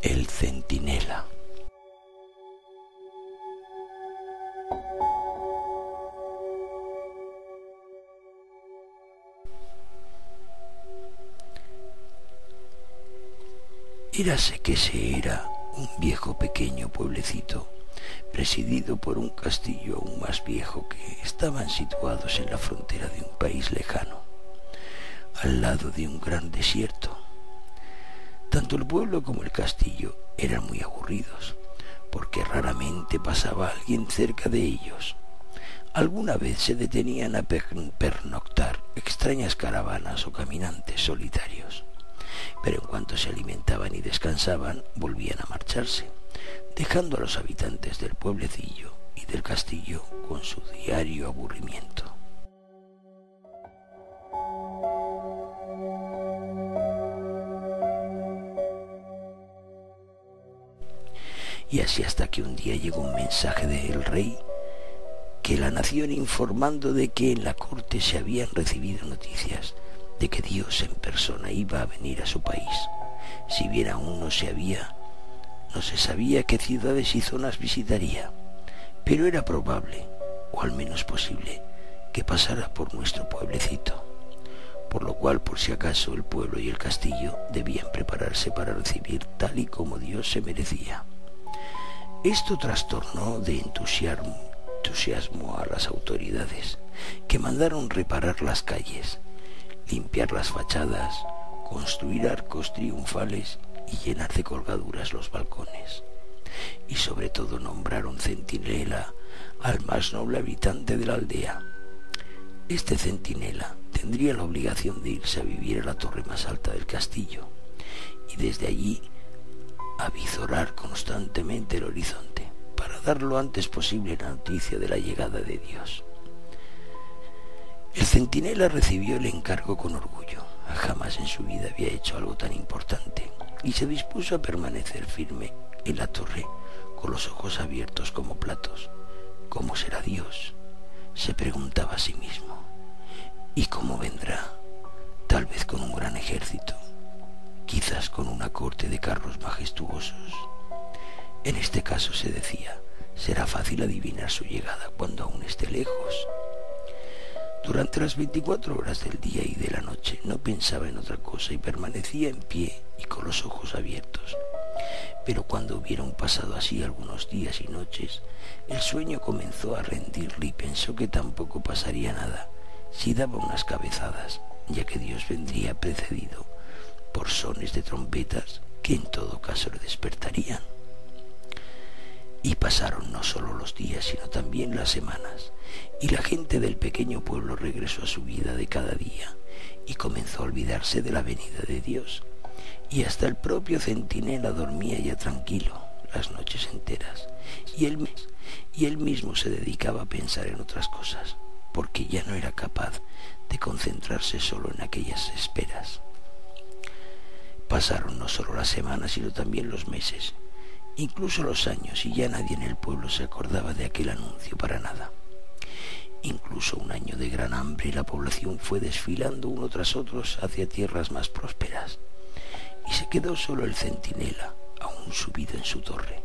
El centinela. Érase que ese era un viejo pequeño pueblecito, presidido por un castillo aún más viejo, que estaban situados en la frontera de un país lejano, al lado de un gran desierto. Tanto el pueblo como el castillo eran muy aburridos, porque raramente pasaba alguien cerca de ellos. Alguna vez se detenían a pernoctar extrañas caravanas o caminantes solitarios, pero en cuanto se alimentaban y descansaban, volvían a marcharse, dejando a los habitantes del pueblecillo y del castillo con su diario aburrimiento. Y así hasta que un día llegó un mensaje del rey, que la nación informando de que en la corte se habían recibido noticias de que Dios en persona iba a venir a su país. Si bien aún no se sabía qué ciudades y zonas visitaría, pero era probable, o al menos posible, que pasara por nuestro pueblecito, por lo cual, por si acaso, el pueblo y el castillo debían prepararse para recibir tal y como Dios se merecía. Esto trastornó de entusiasmo a las autoridades, que mandaron reparar las calles, limpiar las fachadas, construir arcos triunfales y llenar de colgaduras los balcones. Y sobre todo nombraron centinela al más noble habitante de la aldea. Este centinela tendría la obligación de irse a vivir a la torre más alta del castillo y desde allí avizorar constantemente el horizonte para dar lo antes posible la noticia de la llegada de Dios. El centinela recibió el encargo con orgullo. Jamás en su vida había hecho algo tan importante y se dispuso a permanecer firme en la torre con los ojos abiertos como platos. ¿Cómo será Dios?, se preguntaba a sí mismo. ¿Y cómo vendrá? Tal vez con un gran ejército, quizás con una corte de carros majestuosos. En este caso, se decía, será fácil adivinar su llegada cuando aún esté lejos. Durante las 24 horas del día y de la noche no pensaba en otra cosa y permanecía en pie y con los ojos abiertos. Pero cuando hubieron pasado así algunos días y noches, el sueño comenzó a rendirle y pensó que tampoco pasaría nada si daba unas cabezadas, ya que Dios vendría precedido por sones de trompetas que en todo caso le despertarían. Y pasaron no solo los días, sino también las semanas, y la gente del pequeño pueblo regresó a su vida de cada día y comenzó a olvidarse de la venida de Dios. Y hasta el propio centinela dormía ya tranquilo las noches enteras, y él mismo se dedicaba a pensar en otras cosas, porque ya no era capaz de concentrarse solo en aquellas esperas. Pasaron no solo las semanas, sino también los meses, incluso los años, y ya nadie en el pueblo se acordaba de aquel anuncio para nada. Incluso un año de gran hambre, la población fue desfilando uno tras otro hacia tierras más prósperas, y se quedó solo el centinela, aún subido en su torre,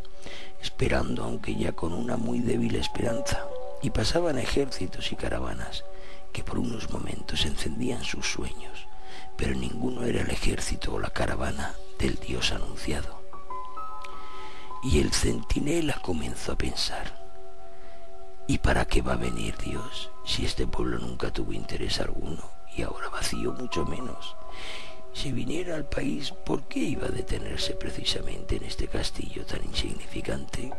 esperando, aunque ya con una muy débil esperanza. Y pasaban ejércitos y caravanas que por unos momentos encendían sus sueños, pero ninguno era el ejército o la caravana del Dios anunciado. Y el centinela comenzó a pensar: ¿y para qué va a venir Dios si este pueblo nunca tuvo interés alguno y ahora vacío mucho menos? Si viniera al país, ¿por qué iba a detenerse precisamente en este castillo tan insignificante?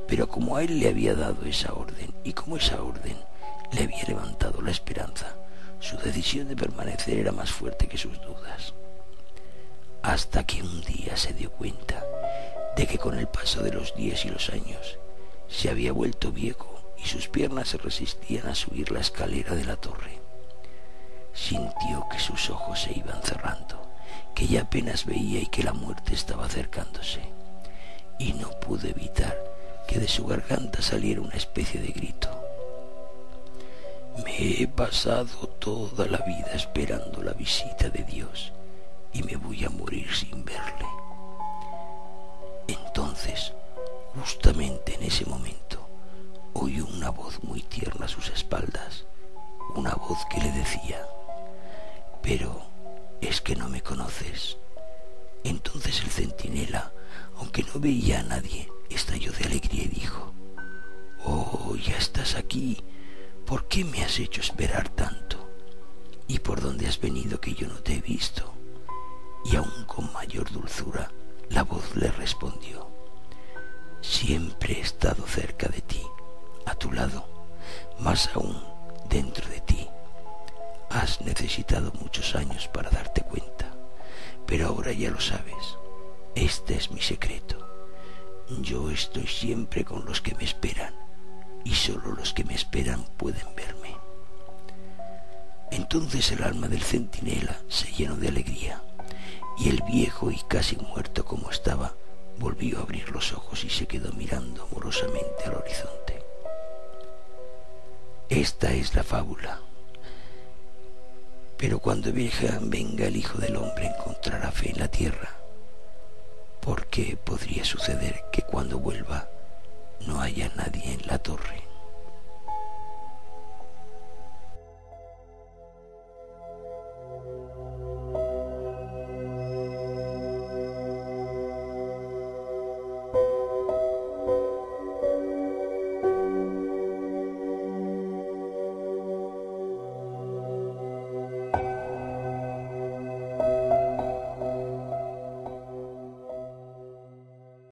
Pero como a él le había dado esa orden, y como esa orden le había levantado la esperanza, su decisión de permanecer era más fuerte que sus dudas. Hasta que un día se dio cuenta de que con el paso de los días y los años se había vuelto viejo y sus piernas se resistían a subir la escalera de la torre. Sintió que sus ojos se iban cerrando, que ya apenas veía y que la muerte estaba acercándose. Y no pudo evitar que de su garganta saliera una especie de grito: me he pasado toda la vida esperando la visita de Dios y me voy a morir sin verle. Justamente en ese momento oyó una voz muy tierna a sus espaldas, una voz que le decía: «Pero es que no me conoces». Entonces el centinela, aunque no veía a nadie, estalló de alegría y dijo: «Oh, ya estás aquí. ¿Por qué me has hecho esperar tanto? ¿Y por dónde has venido que yo no te he visto?». Y aún con mayor dulzura la voz le respondió: «Siempre he estado cerca de ti, a tu lado, más aún dentro de ti. Has necesitado muchos años para darte cuenta, pero ahora ya lo sabes. Este es mi secreto. Yo estoy siempre con los que me esperan, y solo los que me esperan pueden verme». Entonces el alma del centinela se llenó de alegría, y el viejo, y casi muerto como estaba, volvió a abrir los ojos y se quedó mirando amorosamente al horizonte. Esta es la fábula. Pero cuando venga el Hijo del Hombre encontrará fe en la tierra, porque podría suceder que cuando vuelva no haya nadie en la torre.